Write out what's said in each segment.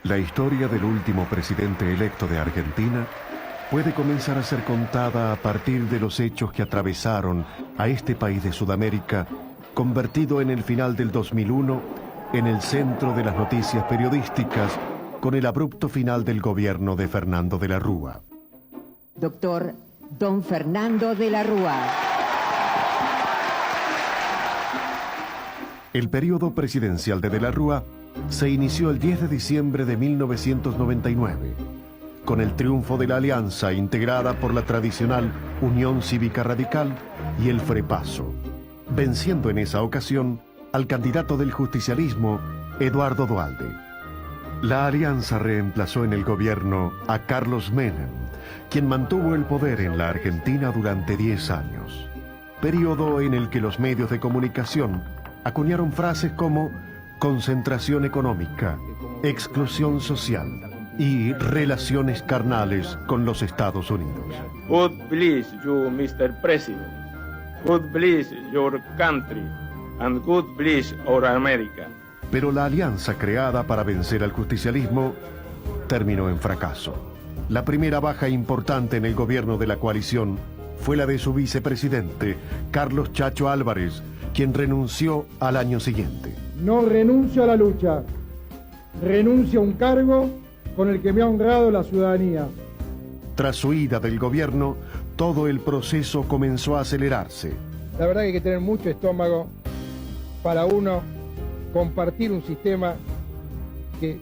La historia del último presidente electo de Argentina puede comenzar a ser contada a partir de los hechos que atravesaron a este país de Sudamérica, convertido en el final del 2001 en el centro de las noticias periodísticas con el abrupto final del gobierno de Fernando de la Rúa. Doctor Don Fernando de la Rúa. El periodo presidencial de la Rúa se inició el 10 de diciembre de 1999, con el triunfo de la alianza integrada por la tradicional Unión Cívica Radical y el Frepaso, venciendo en esa ocasión al candidato del justicialismo, Eduardo Duhalde. La alianza reemplazó en el gobierno a Carlos Menem, quien mantuvo el poder en la Argentina durante 10 años, periodo en el que los medios de comunicación acuñaron frases como concentración económica, exclusión social y relaciones carnales con los Estados Unidos. God bless you, Mr. President. God bless your country. And God bless our America. Pero la alianza creada para vencer al justicialismo terminó en fracaso. La primera baja importante en el gobierno de la coalición fue la de su vicepresidente, Carlos Chacho Álvarez, quien renunció al año siguiente. No renuncio a la lucha, renuncio a un cargo con el que me ha honrado la ciudadanía. Tras su ida del gobierno, todo el proceso comenzó a acelerarse. La verdad que hay que tener mucho estómago para uno compartir un sistema que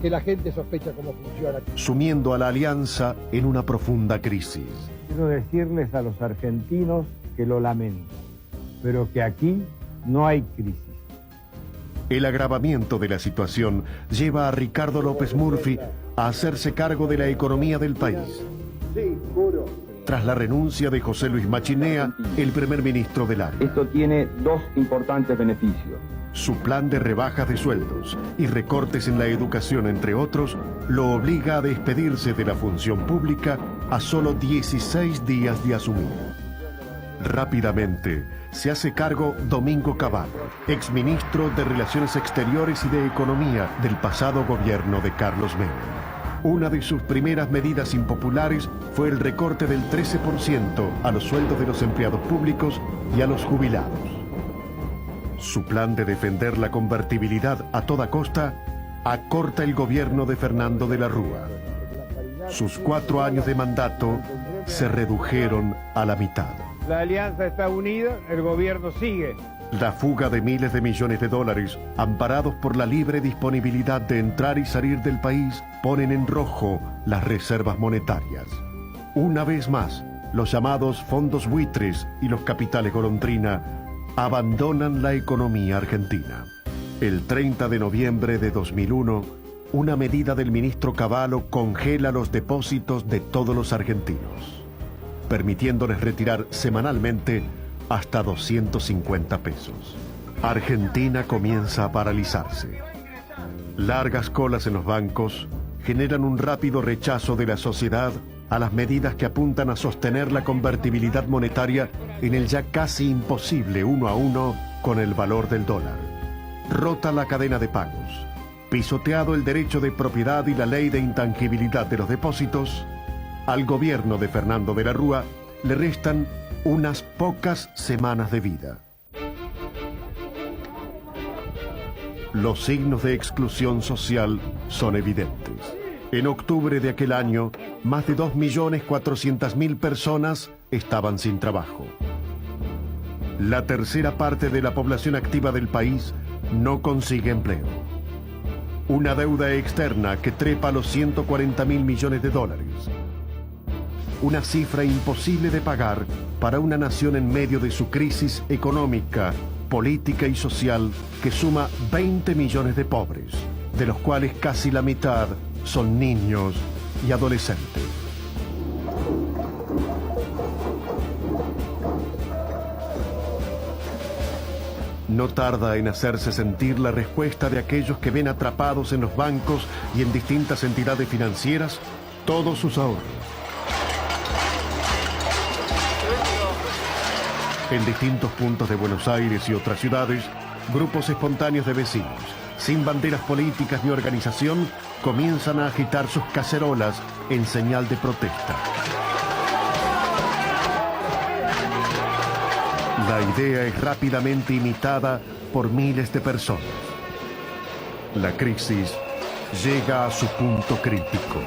la gente sospecha cómo funciona. Sumiendo a la alianza en una profunda crisis. Quiero decirles a los argentinos que lo lamento, pero que aquí no hay crisis. El agravamiento de la situación lleva a Ricardo López Murphy a hacerse cargo de la economía del país. Tras la renuncia de José Luis Machinea, el primer ministro del área. Esto tiene dos importantes beneficios. Su plan de rebajas de sueldos y recortes en la educación, entre otros, lo obliga a despedirse de la función pública a solo 16 días de asumir. Rápidamente se hace cargo Domingo Cavallo, exministro de Relaciones Exteriores y de Economía del pasado gobierno de Carlos Menem. Una de sus primeras medidas impopulares fue el recorte del 13% a los sueldos de los empleados públicos y a los jubilados. Su plan de defender la convertibilidad a toda costa acorta el gobierno de Fernando de la Rúa. Sus 4 años de mandato se redujeron a la mitad. La alianza está unida, el gobierno sigue. La fuga de miles de millones de dólares, amparados por la libre disponibilidad de entrar y salir del país, ponen en rojo las reservas monetarias. Una vez más, los llamados fondos buitres y los capitales golondrina abandonan la economía argentina. El 30 de noviembre de 2001, una medida del ministro Cavallo congela los depósitos de todos los argentinos, permitiéndoles retirar semanalmente hasta 250 pesos. Argentina comienza a paralizarse. Largas colas en los bancos generan un rápido rechazo de la sociedad a las medidas que apuntan a sostener la convertibilidad monetaria en el ya casi imposible 1 a 1 con el valor del dólar. Rota la cadena de pagos, pisoteado el derecho de propiedad y la ley de intangibilidad de los depósitos, al gobierno de Fernando de la Rúa le restan unas pocas semanas de vida. Los signos de exclusión social son evidentes. En octubre de aquel año, más de 2.400.000 personas estaban sin trabajo. La tercera parte de la población activa del país no consigue empleo. Una deuda externa que trepa a los 140.000 millones de dólares. Una cifra imposible de pagar para una nación en medio de su crisis económica, política y social que suma 20 millones de pobres, de los cuales casi la mitad son niños y adolescentes. No tarda en hacerse sentir la respuesta de aquellos que ven atrapados en los bancos y en distintas entidades financieras todos sus ahorros. En distintos puntos de Buenos Aires y otras ciudades, grupos espontáneos de vecinos, sin banderas políticas ni organización, comienzan a agitar sus cacerolas en señal de protesta. La idea es rápidamente imitada por miles de personas. La crisis llega a su punto crítico.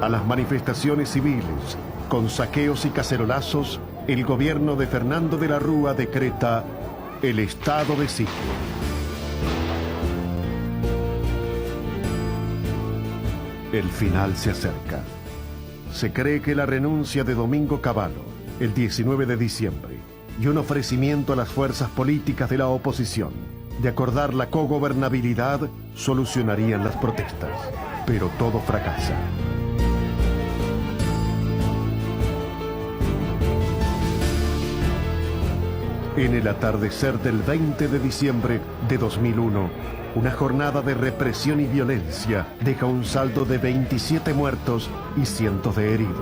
A las manifestaciones civiles, con saqueos y cacerolazos, el gobierno de Fernando de la Rúa decreta el estado de sitio. El final se acerca. Se cree que la renuncia de Domingo Cavallo, el 19 de diciembre, y un ofrecimiento a las fuerzas políticas de la oposición de acordar la cogobernabilidad solucionarían las protestas. Pero todo fracasa. En el atardecer del 20 de diciembre de 2001, una jornada de represión y violencia deja un saldo de 27 muertos y cientos de heridos.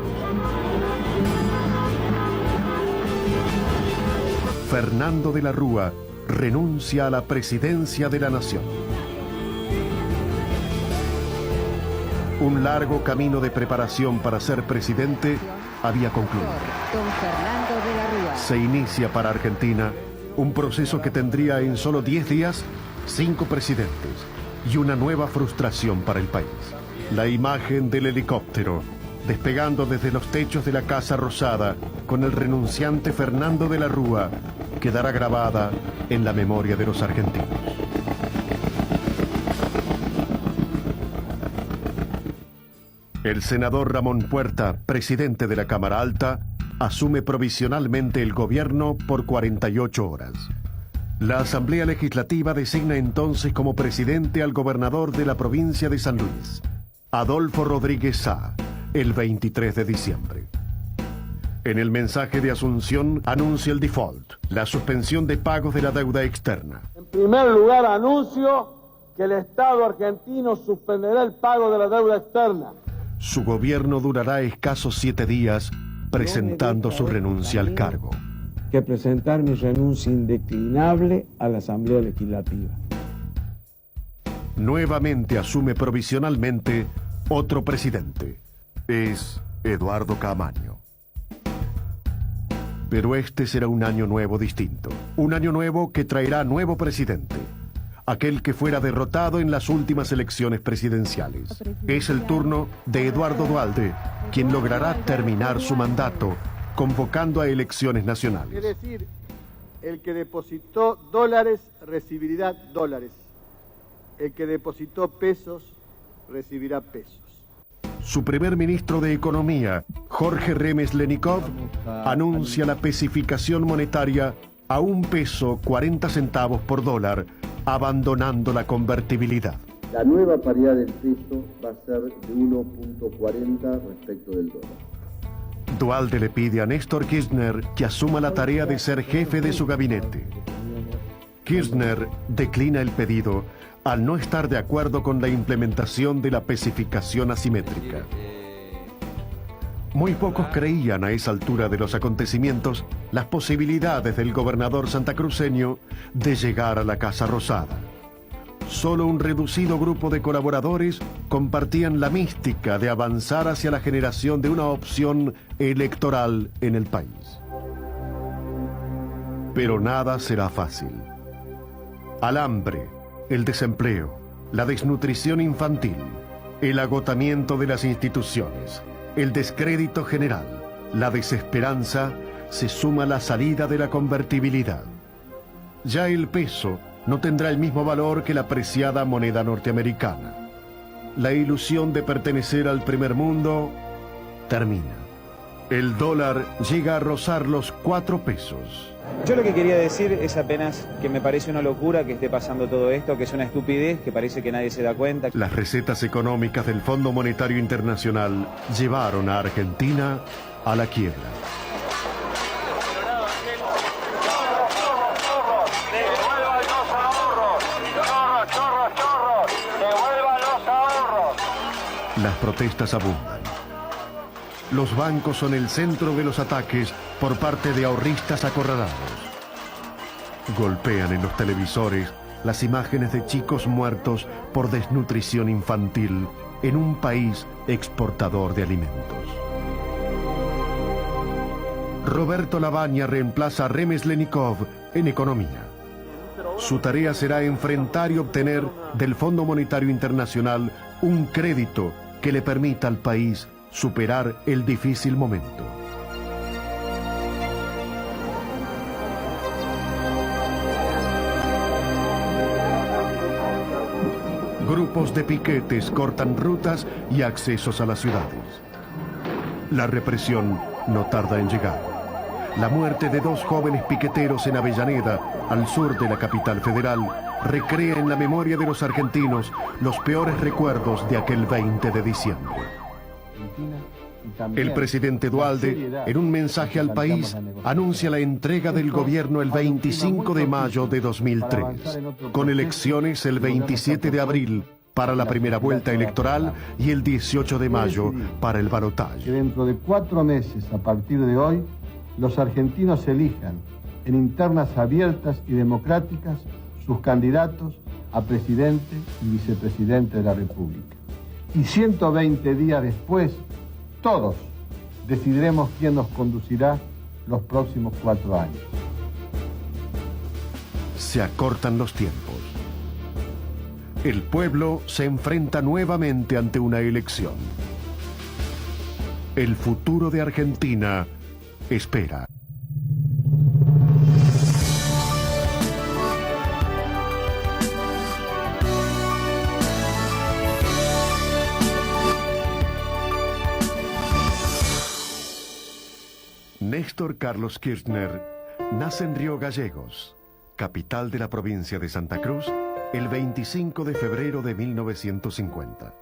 Fernando de la Rúa renuncia a la presidencia de la nación. Un largo camino de preparación para ser presidente había concluido. Don Fernando de la Rúa. Se inicia para Argentina un proceso que tendría en solo 10 días 5 presidentes y una nueva frustración para el país. La imagen del helicóptero despegando desde los techos de la Casa Rosada con el renunciante Fernando de la Rúa quedará grabada en la memoria de los argentinos. El senador Ramón Puerta, presidente de la Cámara Alta, asume provisionalmente el gobierno por 48 horas. La Asamblea Legislativa designa entonces como presidente al gobernador de la provincia de San Luis, Adolfo Rodríguez Sá, el 23 de diciembre. En el mensaje de Asunción anuncia el default, la suspensión de pagos de la deuda externa. En primer lugar, anuncio que el Estado argentino suspenderá el pago de la deuda externa. Su gobierno durará escasos 7 días, presentando su renuncia al cargo. Que presentar mi renuncia indeclinable a la Asamblea Legislativa. Nuevamente asume provisionalmente otro presidente. Es Eduardo Caamaño. Pero este será un año nuevo distinto. Un año nuevo que traerá nuevo presidente. Aquel que fuera derrotado en las últimas elecciones presidenciales. Es el turno de Eduardo Duhalde, quien logrará terminar su mandato convocando a elecciones nacionales. Es decir, el que depositó dólares recibirá dólares. El que depositó pesos recibirá pesos. Su primer ministro de Economía, Jorge Remes Lenikov, anuncia la pesificación monetaria a $1.40 por dólar, abandonando la convertibilidad. La nueva paridad del peso va a ser de 1.40 respecto del dólar. Duhalde le pide a Néstor Kirchner que asuma la tarea de ser jefe de su gabinete. Kirchner declina el pedido al no estar de acuerdo con la implementación de la pesificación asimétrica. Muy pocos creían a esa altura de los acontecimientos las posibilidades del gobernador santacruceño de llegar a la Casa Rosada. Solo un reducido grupo de colaboradores compartían la mística de avanzar hacia la generación de una opción electoral en el país. Pero nada será fácil. Al hambre, el desempleo, la desnutrición infantil, el agotamiento de las instituciones, el descrédito general, la desesperanza, se suma la salida de la convertibilidad. Ya el peso no tendrá el mismo valor que la preciada moneda norteamericana. La ilusión de pertenecer al primer mundo termina. El dólar llega a rozar los 4 pesos. Yo lo que quería decir es apenas que me parece una locura que esté pasando todo esto, que es una estupidez, que parece que nadie se da cuenta. Las recetas económicas del Fondo Monetario Internacional llevaron a Argentina a la quiebra. Las protestas abundan. Los bancos son el centro de los ataques por parte de ahorristas acorralados. Golpean en los televisores las imágenes de chicos muertos por desnutrición infantil en un país exportador de alimentos. Roberto Lavagna reemplaza a Remeslenikov en economía. Su tarea será enfrentar y obtener del Fondo Monetario Internacional un crédito que le permita al país superar el difícil momento. Grupos de piquetes cortan rutas y accesos a las ciudades. La represión no tarda en llegar. La muerte de 2 jóvenes piqueteros en Avellaneda, al sur de la capital federal, recrea en la memoria de los argentinos los peores recuerdos de aquel 20 de diciembre. El presidente Duhalde, en un mensaje al país, anuncia la entrega del gobierno el 25 de mayo de 2003, con elecciones el 27 de abril para la primera vuelta electoral y el 18 de mayo para el balotaje. Que dentro de 4 meses, a partir de hoy, los argentinos elijan en internas abiertas y democráticas sus candidatos a presidente y vicepresidente de la República. Y 120 días después, todos decidiremos quién nos conducirá los próximos 4 años. Se acortan los tiempos. El pueblo se enfrenta nuevamente ante una elección. El futuro de Argentina espera. Néstor Carlos Kirchner nace en Río Gallegos, capital de la provincia de Santa Cruz, el 25 de febrero de 1950.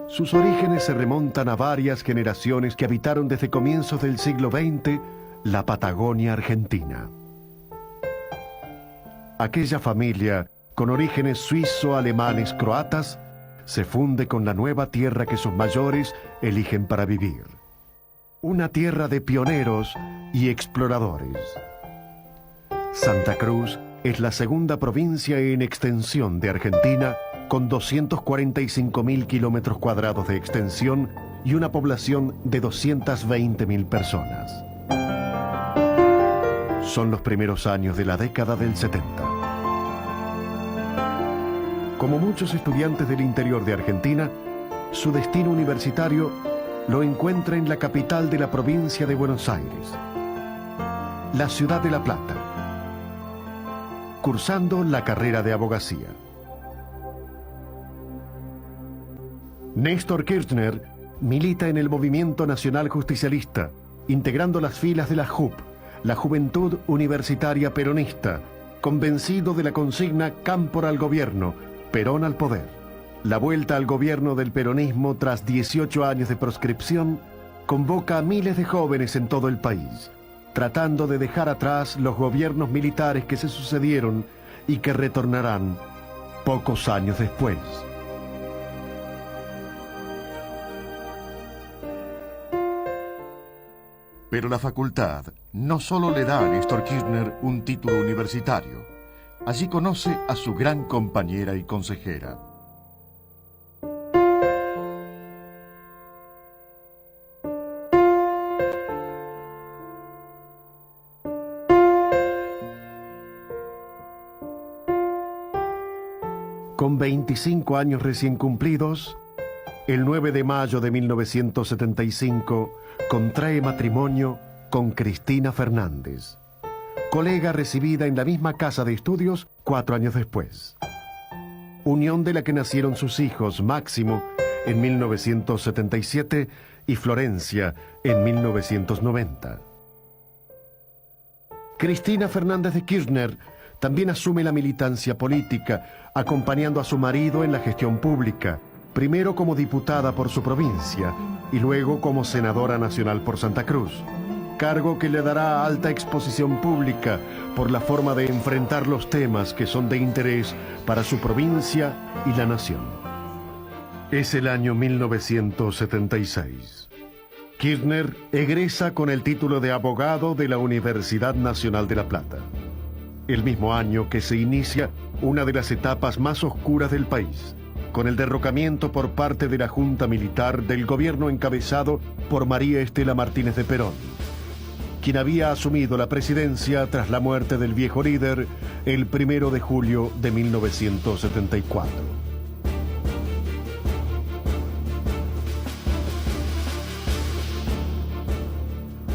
Sus orígenes se remontan a varias generaciones que habitaron desde comienzos del siglo XX la Patagonia argentina. Aquella familia, con orígenes suizo-alemanes croatas, se funde con la nueva tierra que sus mayores eligen para vivir. Una tierra de pioneros y exploradores. Santa Cruz es la segunda provincia en extensión de Argentina, con 245.000 kilómetros cuadrados de extensión y una población de 220.000 personas. Son los primeros años de la década del 70. Como muchos estudiantes del interior de Argentina, su destino universitario lo encuentra en la capital de la provincia de Buenos Aires, la ciudad de La Plata, cursando la carrera de abogacía. Néstor Kirchner milita en el Movimiento Nacional Justicialista, integrando las filas de la JUP, la Juventud Universitaria Peronista, convencido de la consigna Cámpora al gobierno, Perón al poder. La vuelta al gobierno del peronismo tras 18 años de proscripción convoca a miles de jóvenes en todo el país, tratando de dejar atrás los gobiernos militares que se sucedieron y que retornarán pocos años después. Pero la facultad no solo le da a Néstor Kirchner un título universitario. Allí conoce a su gran compañera y consejera. Con 25 años recién cumplidos, el 9 de mayo de 1975 contrae matrimonio con Cristina Fernández, colega recibida en la misma casa de estudios 4 años después. Unión de la que nacieron sus hijos Máximo en 1977 y Florencia en 1990. Cristina Fernández de Kirchner también asume la militancia política, acompañando a su marido en la gestión pública, primero como diputada por su provincia y luego como senadora nacional por Santa Cruz. cargo que le dará alta exposición pública por la forma de enfrentar los temas que son de interés para su provincia y la nación. Es el año 1976. Kirchner egresa con el título de abogado de la Universidad Nacional de La Plata. El mismo año que se inicia una de las etapas más oscuras del país, con el derrocamiento por parte de la Junta Militar del gobierno encabezado por María Estela Martínez de Perón, quien había asumido la presidencia tras la muerte del viejo líder el 1 de julio de 1974.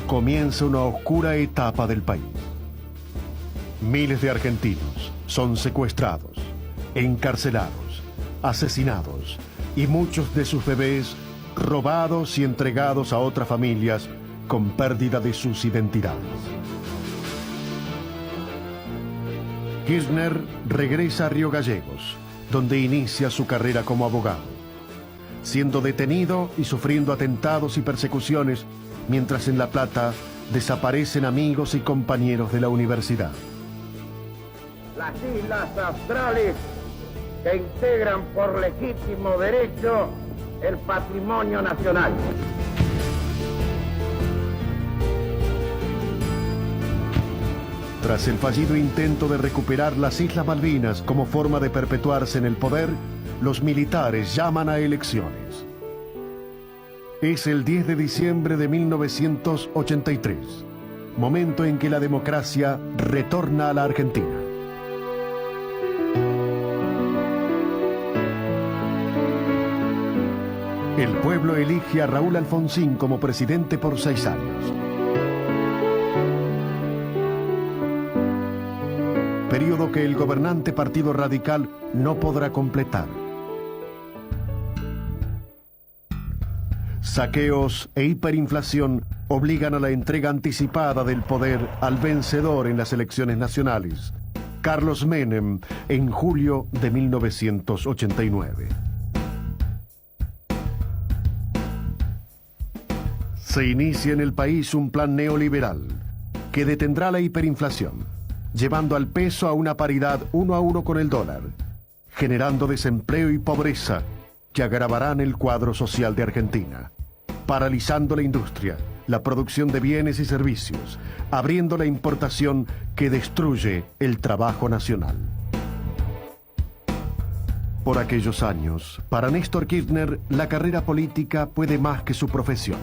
Comienza una oscura etapa del país. Miles de argentinos son secuestrados, encarcelados, asesinados y muchos de sus bebés robados y entregados a otras familias con pérdida de sus identidades. Kirchner regresa a Río Gallegos, donde inicia su carrera como abogado, siendo detenido y sufriendo atentados y persecuciones, mientras en La Plata desaparecen amigos y compañeros de la universidad. Las islas australes que integran por legítimo derecho el patrimonio nacional. Tras el fallido intento de recuperar las Islas Malvinas como forma de perpetuarse en el poder, los militares llaman a elecciones. Es el 10 de diciembre de 1983, momento en que la democracia retorna a la Argentina. El pueblo elige a Raúl Alfonsín como presidente por 6 años. Período que el gobernante Partido Radical no podrá completar. Saqueos e hiperinflación obligan a la entrega anticipada del poder al vencedor en las elecciones nacionales, Carlos Menem, en julio de 1989. Se inicia en el país un plan neoliberal que detendrá la hiperinflación, llevando al peso a una paridad 1 a 1 con el dólar, generando desempleo y pobreza que agravarán el cuadro social de Argentina, paralizando la industria, la producción de bienes y servicios, abriendo la importación que destruye el trabajo nacional. Por aquellos años, para Néstor Kirchner, la carrera política puede más que su profesión.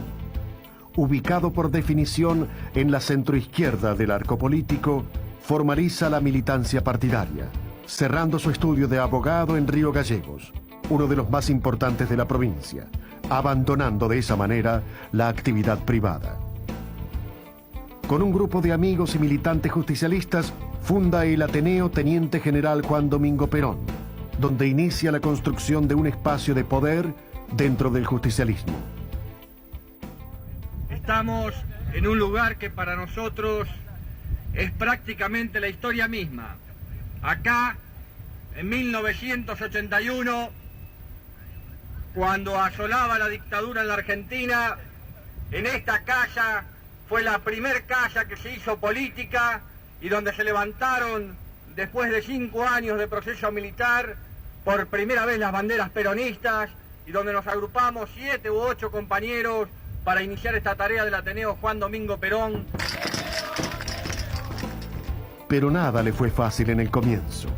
Ubicado por definición en la centroizquierda del arco político, formaliza la militancia partidaria, cerrando su estudio de abogado en Río Gallegos, uno de los más importantes de la provincia, abandonando de esa manera la actividad privada. Con un grupo de amigos y militantes justicialistas, funda el Ateneo Teniente General Juan Domingo Perón, donde inicia la construcción de un espacio de poder dentro del justicialismo. Estamos en un lugar que para nosotros es prácticamente la historia misma. Acá, en 1981, cuando asolaba la dictadura en la Argentina, en esta casa fue la primer casa que se hizo política y donde se levantaron, después de 5 años de proceso militar, por primera vez las banderas peronistas y donde nos agrupamos 7 u 8 compañeros para iniciar esta tarea del Ateneo Juan Domingo Perón. Pero nada le fue fácil en el comienzo.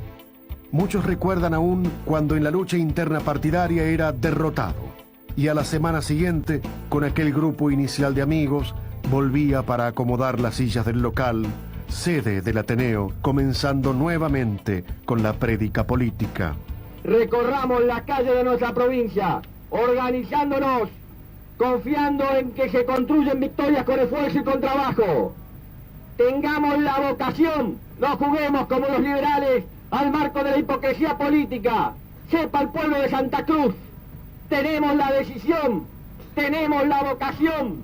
Muchos recuerdan aún cuando en la lucha interna partidaria era derrotado y a la semana siguiente, con aquel grupo inicial de amigos, volvía para acomodar las sillas del local, sede del Ateneo, comenzando nuevamente con la prédica política. Recorramos la calle de nuestra provincia, organizándonos, confiando en que se construyen victorias con esfuerzo y con trabajo. Tengamos la vocación, no juguemos como los liberales al marco de la hipocresía política. Sepa el pueblo de Santa Cruz, tenemos la decisión, tenemos la vocación,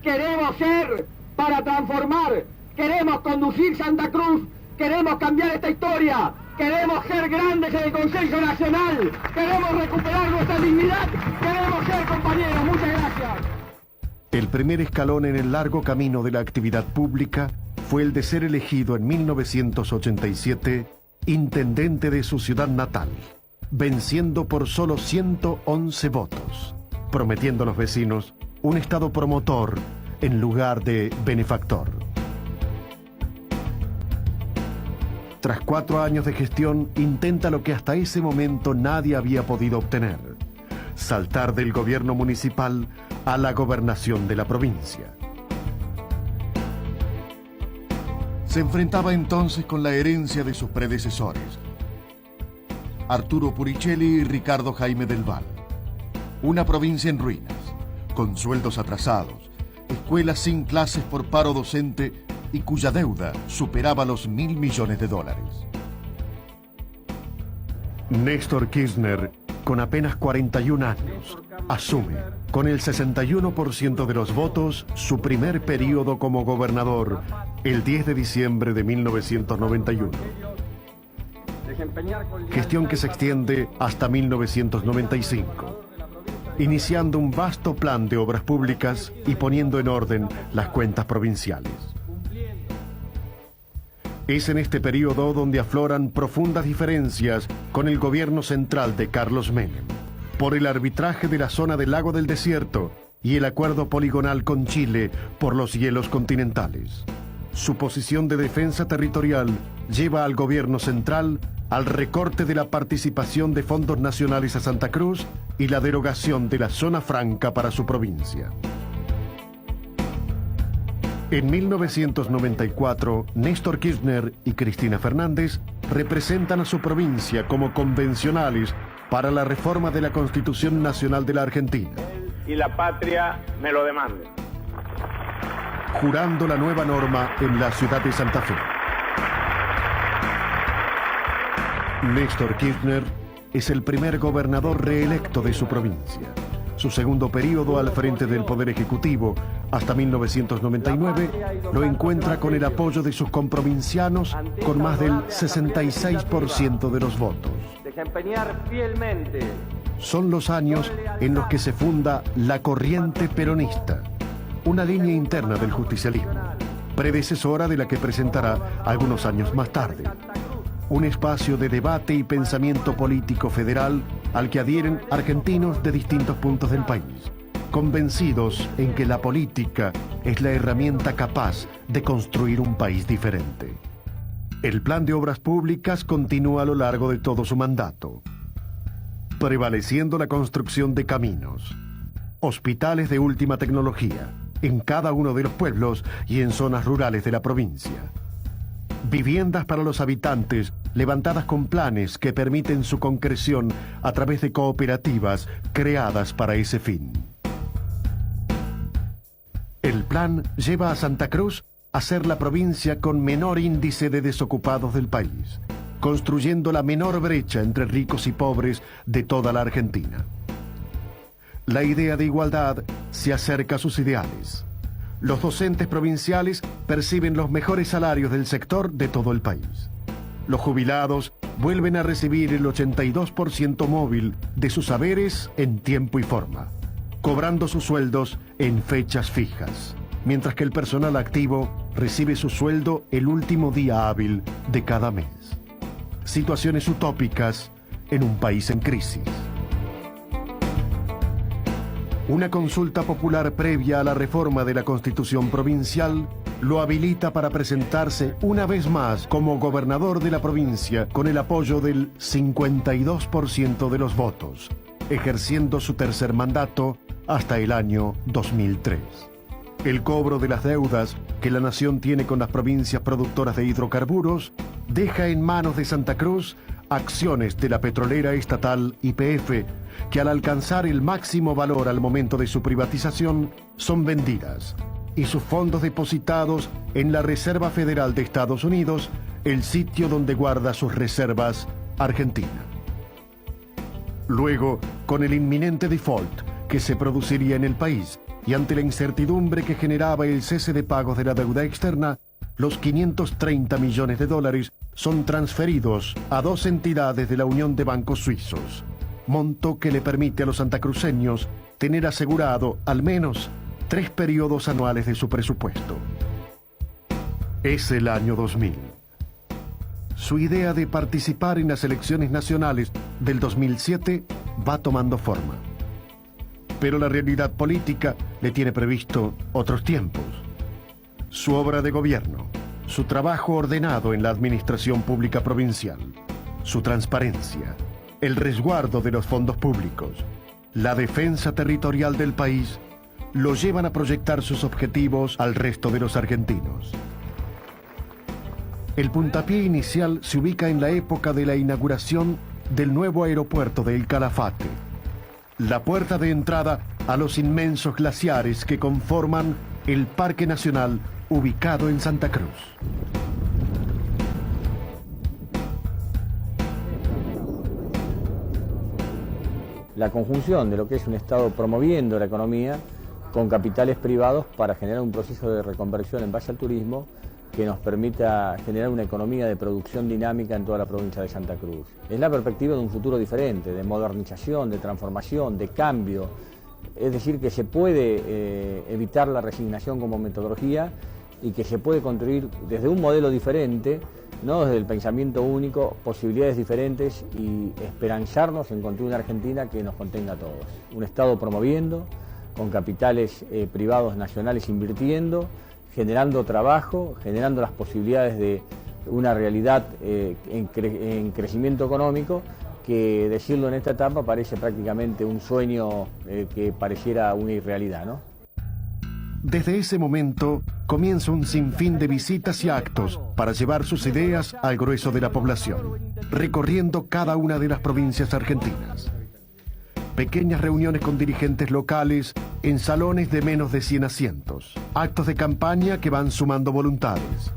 queremos ser para transformar, queremos conducir Santa Cruz, queremos cambiar esta historia, queremos ser grandes en el Consejo Nacional, queremos recuperar nuestra dignidad, queremos ser compañeros. Muchas gracias. El primer escalón en el largo camino de la actividad pública fue el de ser elegido en 1987 intendente de su ciudad natal, venciendo por solo 111 votos, prometiendo a los vecinos un Estado promotor en lugar de benefactor. Tras 4 años de gestión, intenta lo que hasta ese momento nadie había podido obtener: saltar del gobierno municipal a la gobernación de la provincia. Se enfrentaba entonces con la herencia de sus predecesores, Arturo Puricelli y Ricardo Jaime del Val. Una provincia en ruinas, con sueldos atrasados, escuelas sin clases por paro docente y cuya deuda superaba los $1.000 millones. Néstor Kirchner, con apenas 41 años, asume, con el 61% de los votos, su primer periodo como gobernador, el 10 de diciembre de 1991. Gestión que se extiende hasta 1995, iniciando un vasto plan de obras públicas y poniendo en orden las cuentas provinciales. Es en este periodo donde afloran profundas diferencias con el gobierno central de Carlos Menem, por el arbitraje de la zona del Lago del Desierto y el acuerdo poligonal con Chile por los hielos continentales. Su posición de defensa territorial lleva al gobierno central al recorte de la participación de fondos nacionales a Santa Cruz y la derogación de la zona franca para su provincia. En 1994, Néstor Kirchner y Cristina Fernández representan a su provincia como convencionales para la reforma de la Constitución Nacional de la Argentina. Y la patria me lo demande. Jurando la nueva norma en la ciudad de Santa Fe. Néstor Kirchner es el primer gobernador reelecto de su provincia. Su segundo periodo al frente del Poder Ejecutivo, hasta 1999, lo encuentra con el apoyo de sus comprovincianos con más del 66% de los votos. Desempeñar fielmente. Son los años en los que se funda la corriente peronista, una línea interna del justicialismo, predecesora de la que presentará algunos años más tarde. Un espacio de debate y pensamiento político federal al que adhieren argentinos de distintos puntos del país, convencidos en que la política es la herramienta capaz de construir un país diferente. El plan de obras públicas continúa a lo largo de todo su mandato, prevaleciendo la construcción de caminos, hospitales de última tecnología en cada uno de los pueblos y en zonas rurales de la provincia. Viviendas para los habitantes levantadas con planes que permiten su concreción a través de cooperativas creadas para ese fin. El plan lleva a Santa Cruz a ser la provincia con menor índice de desocupados del país, construyendo la menor brecha entre ricos y pobres de toda la Argentina. La idea de igualdad se acerca a sus ideales. Los docentes provinciales perciben los mejores salarios del sector de todo el país. Los jubilados vuelven a recibir el 82% móvil de sus haberes en tiempo y forma, cobrando sus sueldos en fechas fijas, mientras que el personal activo recibe su sueldo el último día hábil de cada mes. Situaciones utópicas en un país en crisis. Una consulta popular previa a la reforma de la Constitución provincial lo habilita para presentarse una vez más como gobernador de la provincia con el apoyo del 52% de los votos, ejerciendo su tercer mandato hasta el año 2003. El cobro de las deudas que la nación tiene con las provincias productoras de hidrocarburos deja en manos de Santa Cruz acciones de la petrolera estatal YPF, que al alcanzar el máximo valor al momento de su privatización, son vendidas, y sus fondos depositados en la Reserva Federal de Estados Unidos, el sitio donde guarda sus reservas Argentina. Luego, con el inminente default que se produciría en el país, y ante la incertidumbre que generaba el cese de pagos de la deuda externa, los $530 millones son transferidos a 2 entidades de la Unión de Bancos Suizos, monto que le permite a los santacruceños tener asegurado al menos 3 periodos anuales de su presupuesto. Es el año 2000. Su idea de participar en las elecciones nacionales del 2007 va tomando forma. Pero la realidad política le tiene previsto otros tiempos. Su obra de gobierno, su trabajo ordenado en la administración pública provincial, su transparencia, el resguardo de los fondos públicos, la defensa territorial del país, lo llevan a proyectar sus objetivos al resto de los argentinos. El puntapié inicial se ubica en la época de la inauguración del nuevo aeropuerto de El Calafate, la puerta de entrada a los inmensos glaciares que conforman el Parque Nacional ubicado en Santa Cruz. La conjunción de lo que es un Estado promoviendo la economía con capitales privados para generar un proceso de reconversión en base al turismo que nos permita generar una economía de producción dinámica en toda la provincia de Santa Cruz. Es la perspectiva de un futuro diferente, de modernización, de transformación, de cambio. Es decir, que se puede evitar la resignación como metodología y que se puede construir desde un modelo diferente, no desde el pensamiento único, posibilidades diferentes y esperanzarnos en construir una Argentina que nos contenga a todos. Un Estado promoviendo, con capitales privados nacionales invirtiendo, generando trabajo, generando las posibilidades de una realidad en crecimiento económico, que decirlo en esta etapa parece prácticamente un sueño que pareciera una irrealidad, ¿no? Desde ese momento comienza un sinfín de visitas y actos para llevar sus ideas al grueso de la población, recorriendo cada una de las provincias argentinas. Pequeñas reuniones con dirigentes locales en salones de menos de 100 asientos. Actos de campaña que van sumando voluntades.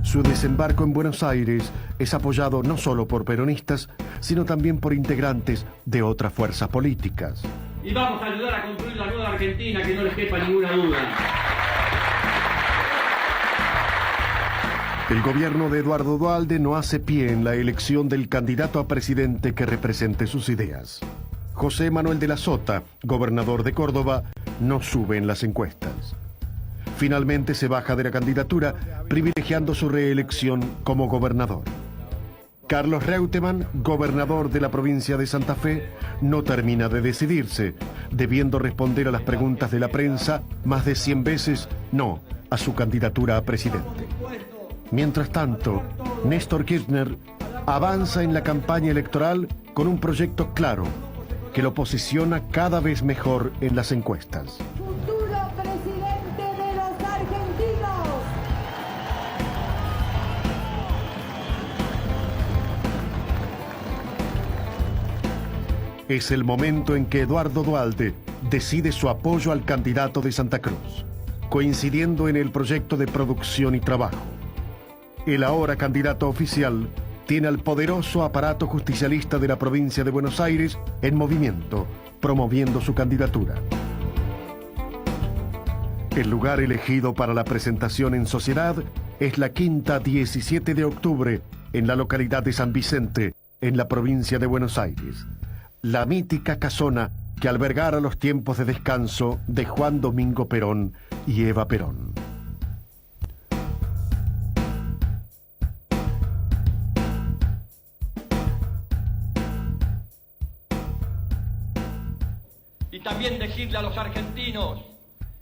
Su desembarco en Buenos Aires es apoyado no solo por peronistas, sino también por integrantes de otras fuerzas políticas. Y vamos a ayudar a construir la nueva Argentina, que no les quepa ninguna duda. El gobierno de Eduardo Duhalde no hace pie en la elección del candidato a presidente que represente sus ideas. José Manuel de la Sota, gobernador de Córdoba, no sube en las encuestas. Finalmente se baja de la candidatura, privilegiando su reelección como gobernador. Carlos Reutemann, gobernador de la provincia de Santa Fe, no termina de decidirse, debiendo responder a las preguntas de la prensa más de 100 veces no a su candidatura a presidente. Mientras tanto, Néstor Kirchner avanza en la campaña electoral con un proyecto claro que lo posiciona cada vez mejor en las encuestas. Futuro presidente de los argentinos. Es el momento en que Eduardo Duhalde decide su apoyo al candidato de Santa Cruz, coincidiendo en el proyecto de producción y trabajo. El ahora candidato oficial tiene al poderoso aparato justicialista de la provincia de Buenos Aires en movimiento, promoviendo su candidatura. El lugar elegido para la presentación en sociedad es la Quinta 17 de octubre, en la localidad de San Vicente, en la provincia de Buenos Aires. La mítica casona que albergara los tiempos de descanso de Juan Domingo Perón y Eva Perón. Y también decirle a los argentinos,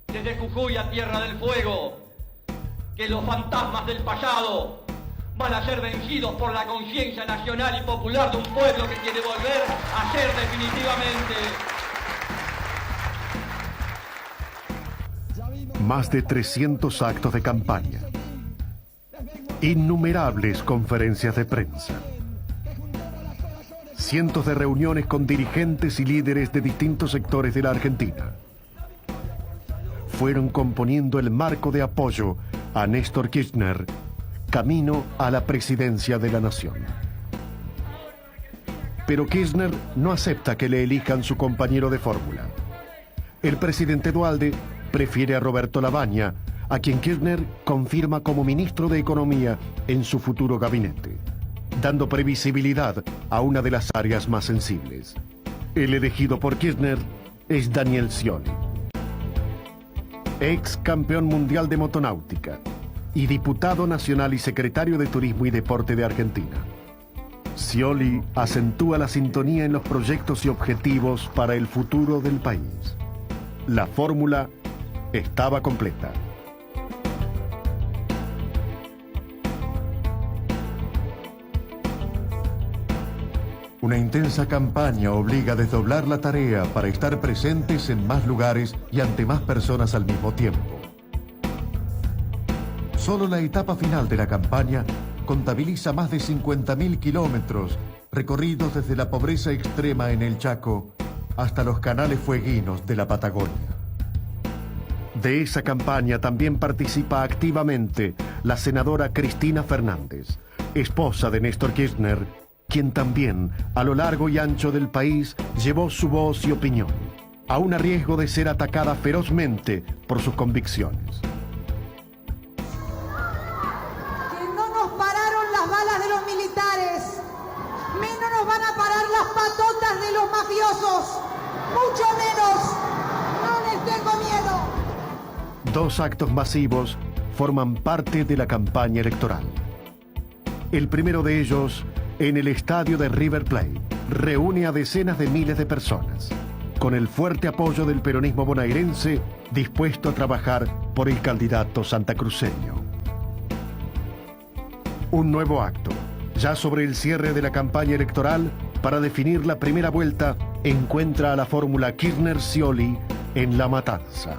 desde Jujuy a Tierra del Fuego, que los fantasmas del pasado van a ser vencidos por la conciencia nacional y popular de un pueblo que quiere volver a ser definitivamente. Más de 300 actos de campaña, innumerables conferencias de prensa, cientos de reuniones con dirigentes y líderes de distintos sectores de la Argentina. Fueron componiendo el marco de apoyo a Néstor Kirchner, camino a la presidencia de la nación. Pero Kirchner no acepta que le elijan su compañero de fórmula. El presidente Duhalde prefiere a Roberto Lavagna, a quien Kirchner confirma como ministro de Economía en su futuro gabinete, dando previsibilidad a una de las áreas más sensibles. El elegido por Kirchner es Daniel Scioli, ex campeón mundial de motonáutica y diputado nacional y secretario de Turismo y Deporte de Argentina. Scioli acentúa la sintonía en los proyectos y objetivos para el futuro del país. La fórmula estaba completa. Una intensa campaña obliga a desdoblar la tarea para estar presentes en más lugares y ante más personas al mismo tiempo. Solo la etapa final de la campaña contabiliza más de 50.000 kilómetros recorridos desde la pobreza extrema en el Chaco hasta los canales fueguinos de la Patagonia. De esa campaña también participa activamente la senadora Cristina Fernández, esposa de Néstor Kirchner, quien también, a lo largo y ancho del país, llevó su voz y opinión, aún a riesgo de ser atacada ferozmente por sus convicciones. Que no nos pararon las balas de los militares, menos nos van a parar las patotas de los mafiosos, mucho menos, no les tengo miedo. Dos actos masivos forman parte de la campaña electoral. El primero de ellos, en el estadio de River Plate, reúne a decenas de miles de personas, con el fuerte apoyo del peronismo bonaerense dispuesto a trabajar por el candidato santacruceño. Un nuevo acto, ya sobre el cierre de la campaña electoral, para definir la primera vuelta, encuentra a la fórmula Kirchner-Scioli en La Matanza.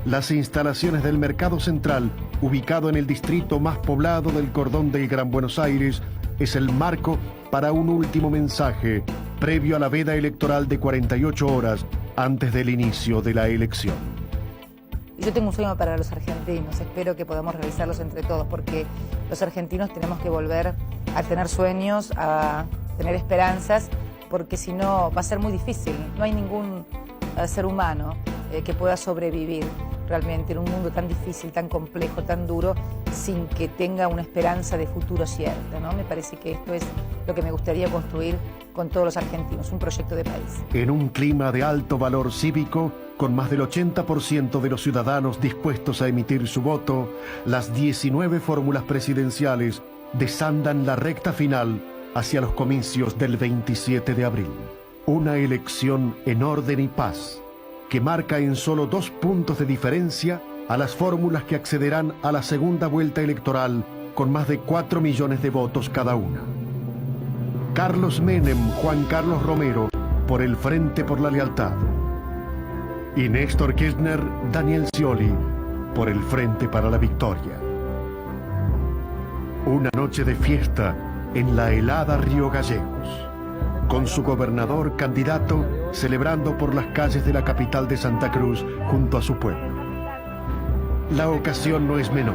Las instalaciones del Mercado Central, ubicado en el distrito más poblado del cordón del Gran Buenos Aires, es el marco para un último mensaje previo a la veda electoral de 48 horas antes del inicio de la elección. Yo tengo un sueño para los argentinos, espero que podamos realizarlos entre todos, porque los argentinos tenemos que volver a tener sueños, a tener esperanzas, porque si no va a ser muy difícil. No hay ningún ser humano que pueda sobrevivir realmente en un mundo tan difícil, tan complejo, tan duro, sin que tenga una esperanza de futuro cierta, ¿no? Me parece que esto es lo que me gustaría construir con todos los argentinos, un proyecto de país. En un clima de alto valor cívico, con más del 80% de los ciudadanos dispuestos a emitir su voto, las 19 fórmulas presidenciales desandan la recta final hacia los comicios del 27 de abril. Una elección en orden y paz, que marca en solo 2 puntos de diferencia a las fórmulas que accederán a la segunda vuelta electoral con más de 4 millones de votos cada una. Carlos Menem, Juan Carlos Romero, por el Frente por la Lealtad. Y Néstor Kirchner, Daniel Scioli, por el Frente para la Victoria. Una noche de fiesta en la helada Río Gallegos, con su gobernador candidato celebrando por las calles de la capital de Santa Cruz junto a su pueblo. La ocasión no es menor.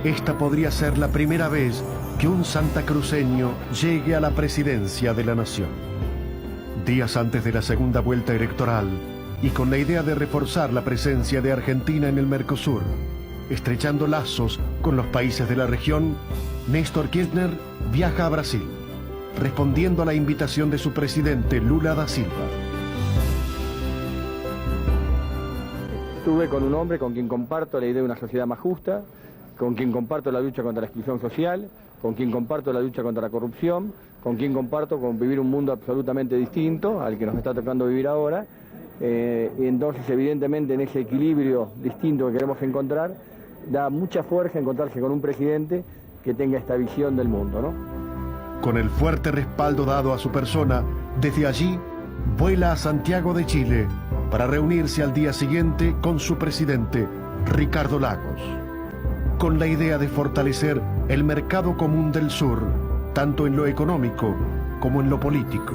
Esta podría ser la primera vez que un santacruceño llegue a la presidencia de la nación. Días antes de la segunda vuelta electoral y con la idea de reforzar la presencia de Argentina en el Mercosur, estrechando lazos con los países de la región, Néstor Kirchner viaja a Brasil, respondiendo a la invitación de su presidente Lula da Silva. Estuve con un hombre con quien comparto la idea de una sociedad más justa, con quien comparto la lucha contra la exclusión social, con quien comparto la lucha contra la corrupción, con quien comparto vivir un mundo absolutamente distinto al que nos está tocando vivir ahora. Y entonces, evidentemente, en ese equilibrio distinto que queremos encontrar, da mucha fuerza encontrarse con un presidente que tenga esta visión del mundo, ¿no? Con el fuerte respaldo dado a su persona, desde allí vuela a Santiago de Chile para reunirse al día siguiente con su presidente, Ricardo Lagos, con la idea de fortalecer el mercado común del sur, tanto en lo económico como en lo político.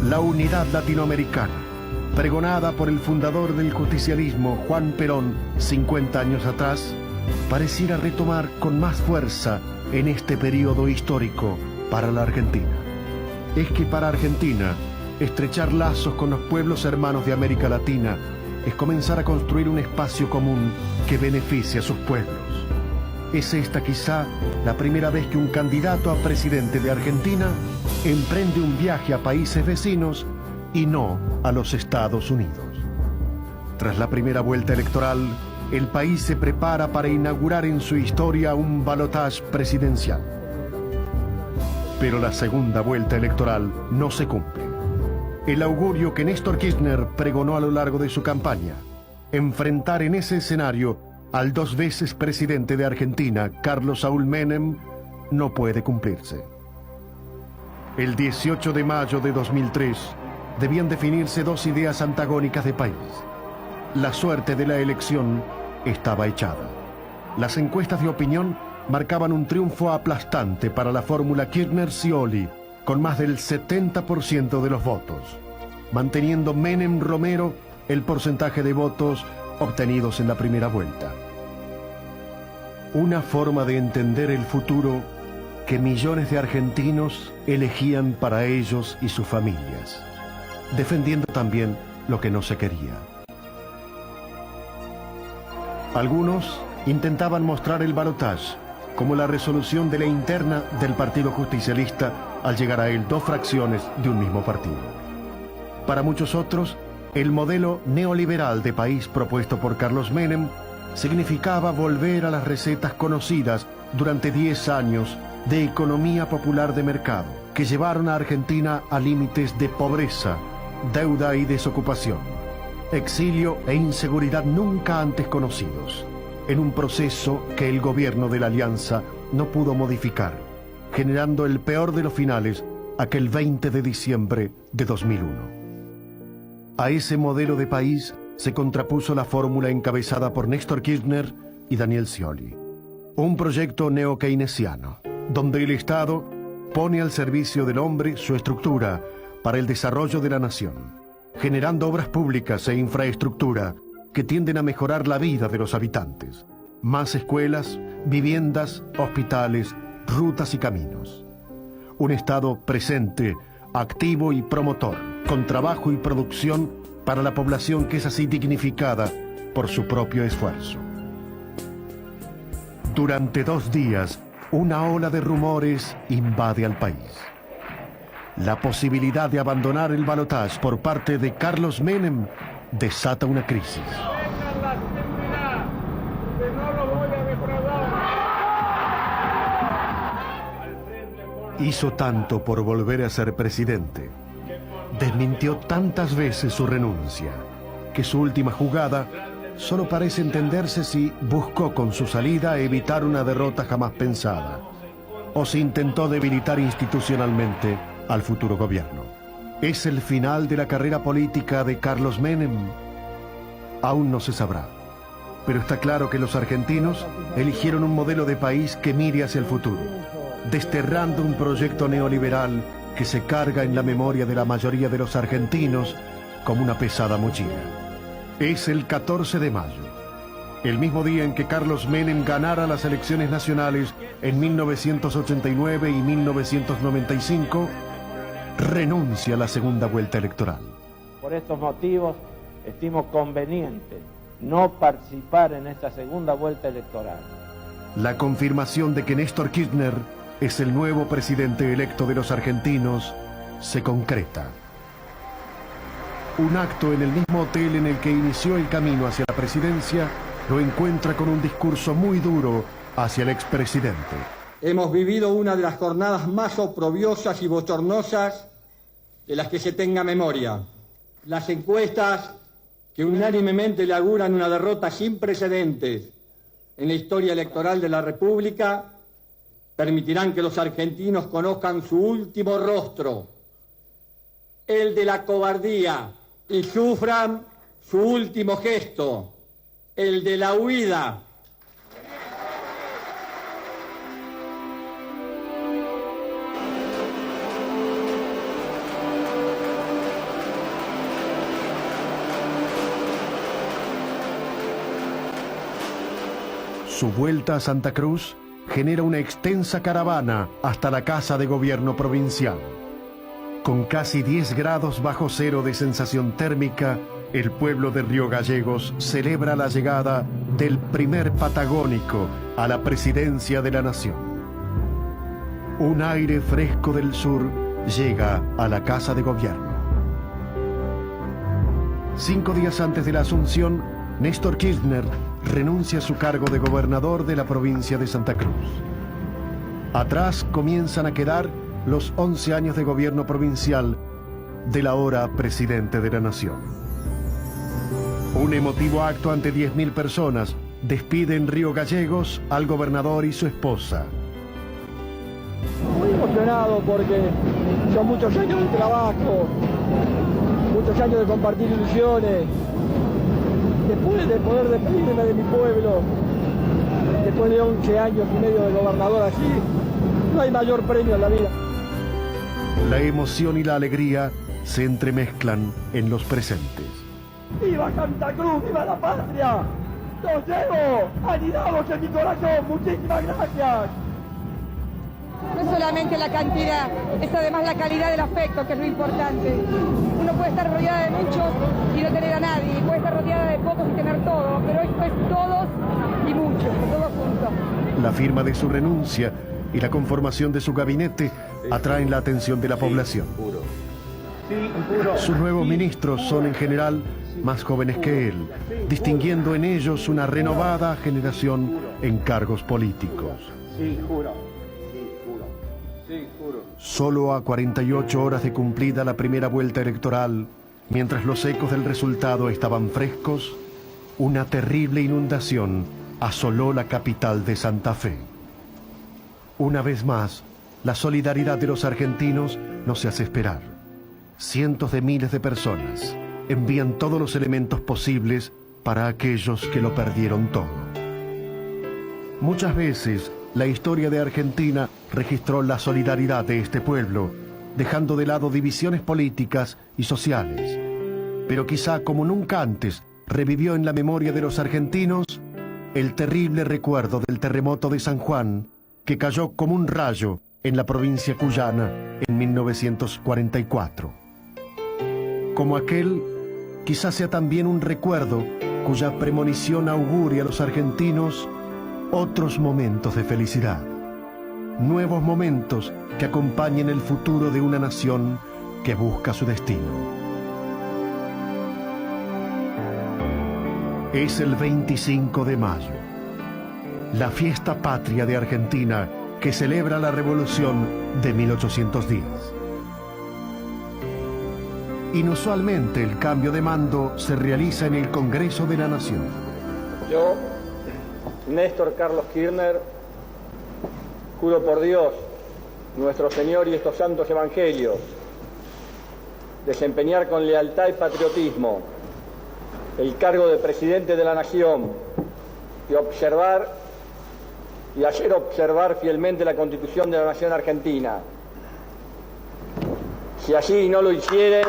La unidad latinoamericana, pregonada por el fundador del justicialismo, Juan Perón, 50 años atrás, pareciera retomar con más fuerza en este periodo histórico para la Argentina. Es que para Argentina, estrechar lazos con los pueblos hermanos de América Latina es comenzar a construir un espacio común que beneficie a sus pueblos. Es esta quizá la primera vez que un candidato a presidente de Argentina emprende un viaje a países vecinos y no a los Estados Unidos. Tras la primera vuelta electoral, el país se prepara para inaugurar en su historia un balotaje presidencial. Pero la segunda vuelta electoral no se cumple. El augurio que Néstor Kirchner pregonó a lo largo de su campaña, enfrentar en ese escenario al 2 veces presidente de Argentina, Carlos Saúl Menem, no puede cumplirse. El 18 de mayo de 2003 debían definirse 2 ideas antagónicas de país. La suerte de la elección estaba echada. Las encuestas de opinión marcaban un triunfo aplastante para la fórmula Kirchner-Scioli, con más del 70% de los votos, manteniendo Menem-Romero el porcentaje de votos obtenidos en la primera vuelta. Una forma de entender el futuro que millones de argentinos elegían para ellos y sus familias, defendiendo también lo que no se quería. Algunos intentaban mostrar el balotaje como la resolución de la interna del Partido Justicialista al llegar a él 2 fracciones de un mismo partido. Para muchos otros, el modelo neoliberal de país propuesto por Carlos Menem significaba volver a las recetas conocidas durante 10 años de economía popular de mercado, que llevaron a Argentina a límites de pobreza, deuda y desocupación, exilio e inseguridad nunca antes conocidos, en un proceso que el gobierno de la Alianza no pudo modificar, generando el peor de los finales aquel 20 de diciembre de 2001. A ese modelo de país se contrapuso la fórmula encabezada por Néstor Kirchner y Daniel Scioli. Un proyecto neo-keynesiano, donde el Estado pone al servicio del hombre su estructura para el desarrollo de la nación, generando obras públicas e infraestructura que tienden a mejorar la vida de los habitantes. Más escuelas, viviendas, hospitales, rutas y caminos. Un Estado presente, activo y promotor, con trabajo y producción para la población que es así dignificada por su propio esfuerzo. Durante 2 días, una ola de rumores invade al país. La posibilidad de abandonar el balotaje por parte de Carlos Menem desata una crisis. Hizo tanto por volver a ser presidente, desmintió tantas veces su renuncia, que su última jugada solo parece entenderse si buscó con su salida evitar una derrota jamás pensada, o si intentó debilitar institucionalmente al futuro gobierno. ¿Es el final de la carrera política de Carlos Menem? Aún no se sabrá, pero está claro que los argentinos eligieron un modelo de país que mire hacia el futuro, desterrando un proyecto neoliberal que se carga en la memoria de la mayoría de los argentinos como una pesada mochila. Es el 14 de mayo, el mismo día en que Carlos Menem ganara las elecciones nacionales en 1989 y 1995, renuncia a la segunda vuelta electoral. Por estos motivos, estimo conveniente no participar en esta segunda vuelta electoral. La confirmación de que Néstor Kirchner es el nuevo presidente electo de los argentinos se concreta. Un acto en el mismo hotel en el que inició el camino hacia la presidencia lo encuentra con un discurso muy duro hacia el expresidente. Hemos vivido una de las jornadas más oprobiosas y bochornosas de las que se tenga memoria. Las encuestas que unánimemente le auguran una derrota sin precedentes en la historia electoral de la República permitirán que los argentinos conozcan su último rostro, el de la cobardía, y sufran su último gesto, el de la huida. Su vuelta a Santa Cruz genera una extensa caravana hasta la Casa de Gobierno provincial. Con casi 10 grados bajo cero de sensación térmica, el pueblo de Río Gallegos celebra la llegada del primer patagónico a la presidencia de la nación. Un aire fresco del sur llega a la Casa de Gobierno. 5 días antes de la asunción, Néstor Kirchner renuncia a su cargo de gobernador de la provincia de Santa Cruz. Atrás comienzan a quedar los 11 años de gobierno provincial del ahora presidente de la Nación. Un emotivo acto ante 10.000 personas despide en Río Gallegos al gobernador y su esposa. Muy emocionado porque son muchos años de trabajo, muchos años de compartir ilusiones. Después de poder despedirme de mi pueblo, después de 11 años y medio de gobernador así, no hay mayor premio en la vida. La emoción y la alegría se entremezclan en los presentes. ¡Viva Santa Cruz! ¡Viva la patria! ¡Los llevo anidados en mi corazón! ¡Muchísimas gracias! No es solamente la cantidad, es además la calidad del afecto, que es lo importante. Uno puede estar rodeada de muchos y no tener a nadie, puede estar rodeada de pocos y tener todo, pero esto es todos y muchos, todos juntos. La firma de su renuncia y la conformación de su gabinete atraen la atención de la población. Sus nuevos ministros son en general más jóvenes que él, distinguiendo en ellos una renovada generación en cargos políticos. Sí, juro. Sí, juro. Solo a 48 horas de cumplida la primera vuelta electoral, mientras los ecos del resultado estaban frescos, una terrible inundación asoló la capital de Santa Fe. Una vez más, la solidaridad de los argentinos no se hace esperar. Cientos de miles de personas envían todos los elementos posibles para aquellos que lo perdieron todo. Muchas veces, la historia de Argentina registró la solidaridad de este pueblo, dejando de lado divisiones políticas y sociales. Pero quizá como nunca antes revivió en la memoria de los argentinos el terrible recuerdo del terremoto de San Juan, que cayó como un rayo en la provincia cuyana en 1944. Como aquel, quizá sea también un recuerdo cuya premonición auguria a los argentinos otros momentos de felicidad, nuevos momentos que acompañen el futuro de una nación que busca su destino. Es el 25 de mayo, la fiesta patria de Argentina que celebra la revolución de 1810. Inusualmente el cambio de mando se realiza en el Congreso de la Nación. Yo, Néstor Carlos Kirchner, juro por Dios, nuestro Señor y estos santos evangelios, desempeñar con lealtad y patriotismo el cargo de presidente de la Nación y hacer observar fielmente la Constitución de la Nación Argentina. Si así no lo hicieren,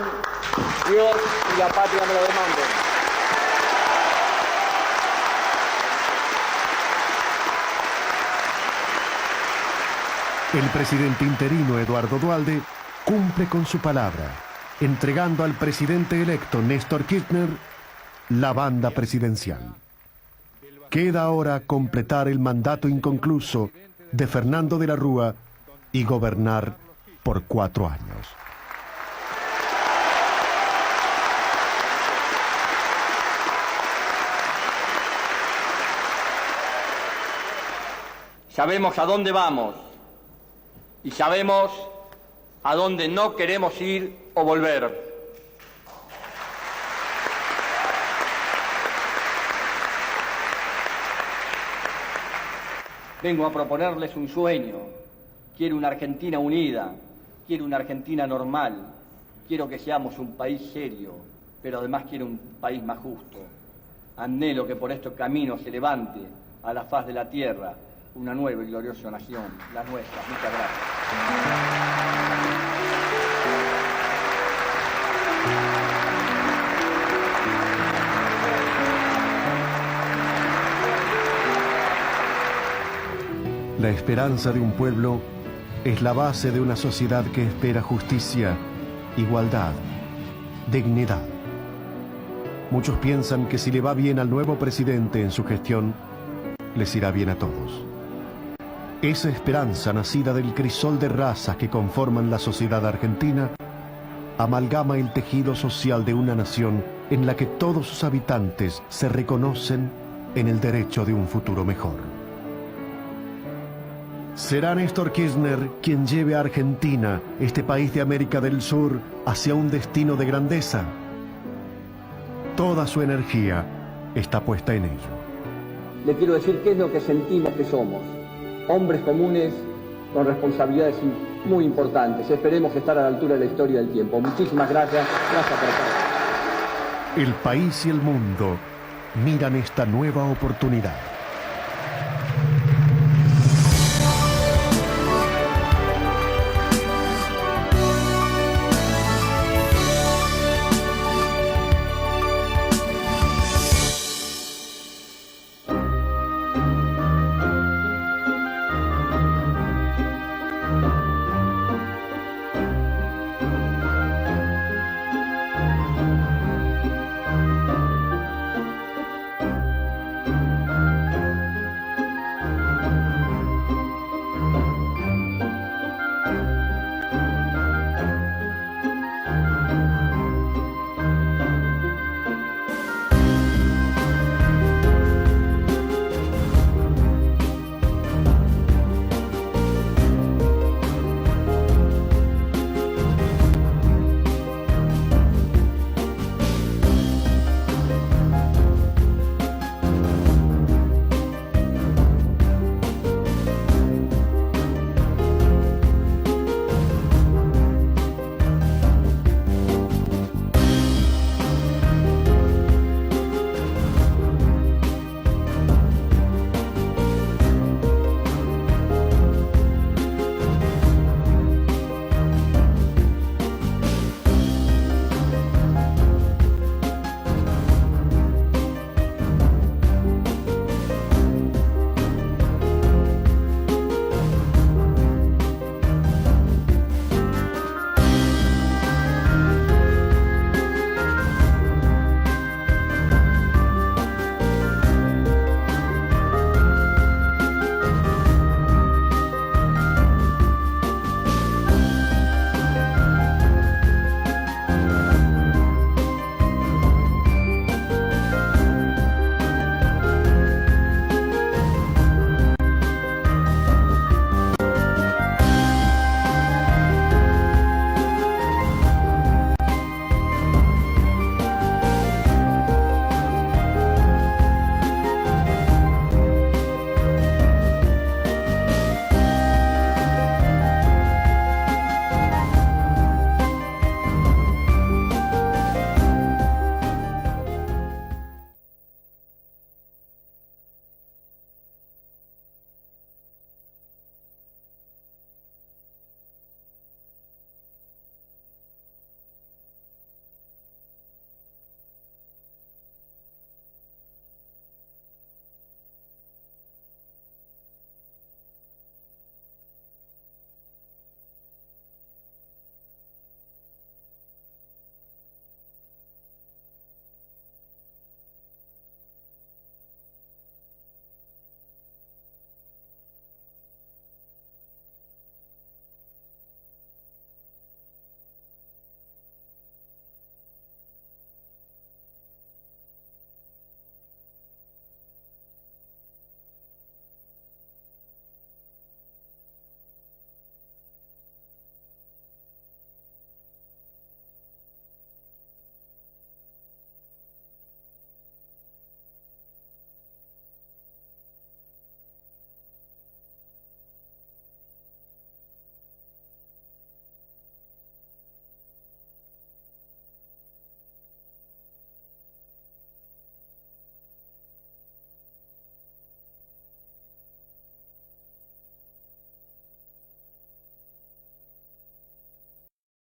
Dios y la patria me lo demanden. El presidente interino Eduardo Duhalde cumple con su palabra, entregando al presidente electo Néstor Kirchner la banda presidencial. Queda ahora completar el mandato inconcluso de Fernando de la Rúa y gobernar por 4 años. Sabemos a dónde vamos y sabemos a dónde no queremos ir o volver. Vengo a proponerles un sueño. Quiero una Argentina unida, quiero una Argentina normal, quiero que seamos un país serio, pero además quiero un país más justo. Anhelo que por estos caminos se levante a la faz de la tierra una nueva y gloriosa nación, la nuestra. Muchas gracias. La esperanza de un pueblo es la base de una sociedad que espera justicia, igualdad, dignidad. Muchos piensan que si le va bien al nuevo presidente en su gestión, les irá bien a todos. Esa esperanza nacida del crisol de razas que conforman la sociedad argentina amalgama el tejido social de una nación en la que todos sus habitantes se reconocen en el derecho de un futuro mejor. ¿Será Néstor Kirchner quien lleve a Argentina, este país de América del Sur, hacia un destino de grandeza? Toda su energía está puesta en ello. Le quiero decir qué es lo que sentimos que somos. Hombres comunes con responsabilidades muy importantes. Esperemos estar a la altura de la historia del tiempo. Muchísimas gracias. Gracias por estar. El país y el mundo miran esta nueva oportunidad.